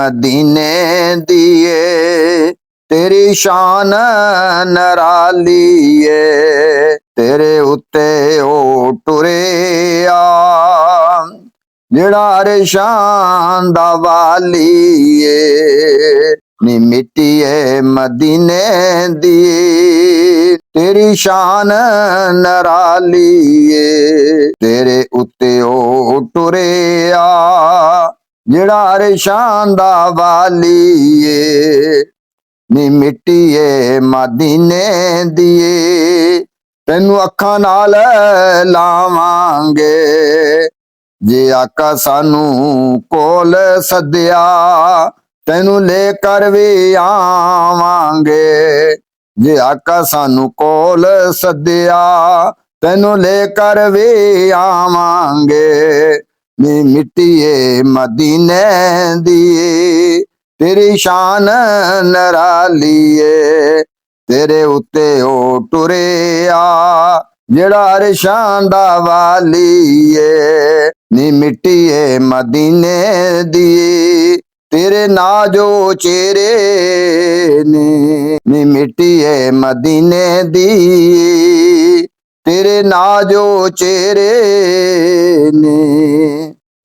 मदीने दिए तेरी शान नराली है तेरे उत्ते ओ टुरिया जिहड़ा अरशां दा वाली है नी मिट्टिए मदीने दी तेरी शान नराली है तेरे उत्ते ओ टुरिया जिहड़ा अरशां दा वाली है नी मिट्टिए मदीने दी तैनू अखां नाल लावांगे जे आका सानू कोल सद्या तैनू लेकर भी आवांगे जे आका सानू कोल सद्या तैनू लेकर भी आवांगे नी मिट्टिए मदीने दी तेरी शान नराली है तेरे उत्ते ओ टुरिया जिहड़ा अरशां दा वाली है नी मिट्टिए मदीने दी तेरे नाजो चेहरे नी मिट्टिए मदीने दी तेरे नाजो चेहरे ने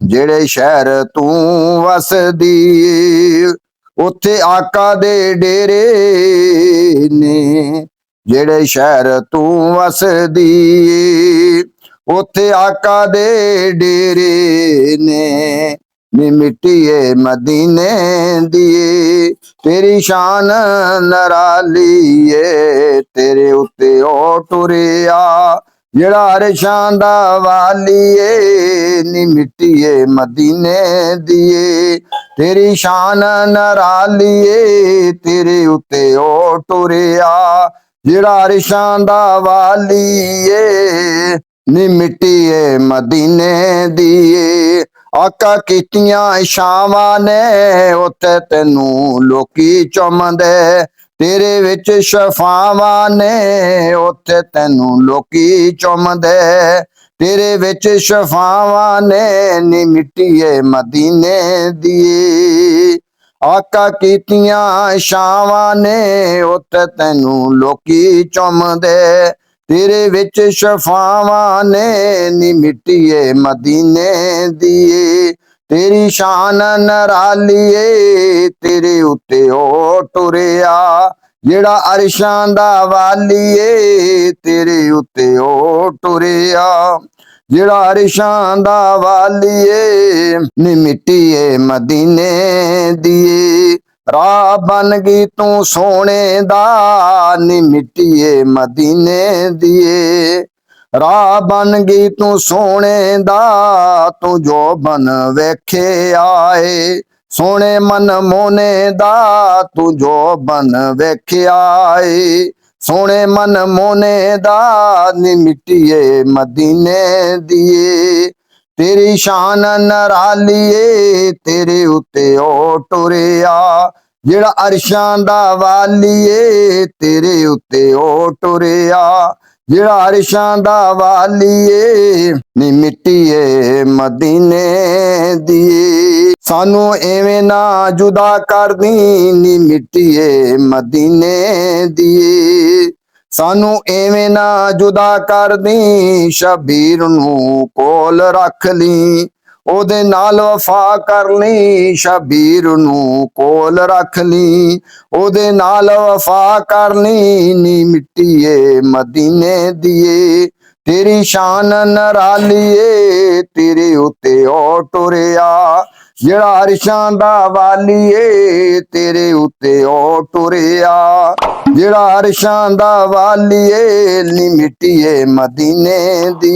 जेड़े शहर तू वसदी उत्थे आका दे डेरे ने जेड़े शहर तू वसदी उत्थे आका दे डेरे ने नी मिट्टिए मदीने दी तेरी शान नराली है तेरे उत्ते ओ टुरिया जिहड़ा अरशां दा वाली है नी मिट्टिए मदीने दी तेरी शान नराली है तेरे उत्ते ओ टुरिया जिहड़ा अरशां दा वाली है नी मिट्टिए मदीने दी आका कीतियां शावां ने उत्थे तैनू लोकी चुमदे तेरे विच शफावां ने उत्थे तैनू लोकी चुमदे तेरे विच शफावां ने नी मिट्टिए मदीने दी आका कीतियां शावां ने उत्थे तैनू लोकी चुमदे तेरे विच शफावां ने नी मिट्टिए मदीने दी तेरी शान नराली है तेरे उत्ते ओ टुरिया जिहड़ा अरशां दा वाली है तेरे उत्ते ओ टुरिया जिहड़ा अरशां दा वाली है नी मिट्टिए मदीने दी राह बन गई तू सोने दा नी मिट्टिए मदीने दी राह बन गई तू सोने दा तू जो बन वेखे आए सोने मन मोने दा तू जो बन वेखे आए सोने मन मोने दा नी मिट्टिए मदीने दी तेरी शान नराली है तेरे उत्ते ओ टुरिया जिहड़ा अरशां दा वाली है तेरे उत्ते ओ टुरिया जिहड़ा अरशां दा वाली है नी मिट्टिए मदीने दी सानू एवें ना जुदा कर दी नी मिट्टिए मदीने दी सानू एवें ना जुदा कर दी शबीर नू कोल रख ली ओदे नाल वफा कर ली शबीर नू कोल रख ली ओदे नाल वफा कर ली नी मिट्टिए मदीने दिए तेरी शान नराली है तेरे उत्ते ओ टुरिया जिहड़ा अरशां दा वाली है तेरे उत्ते ओ टुरिया जिहड़ा अरशां दा वाली है नी मिट्टिए मदीने दी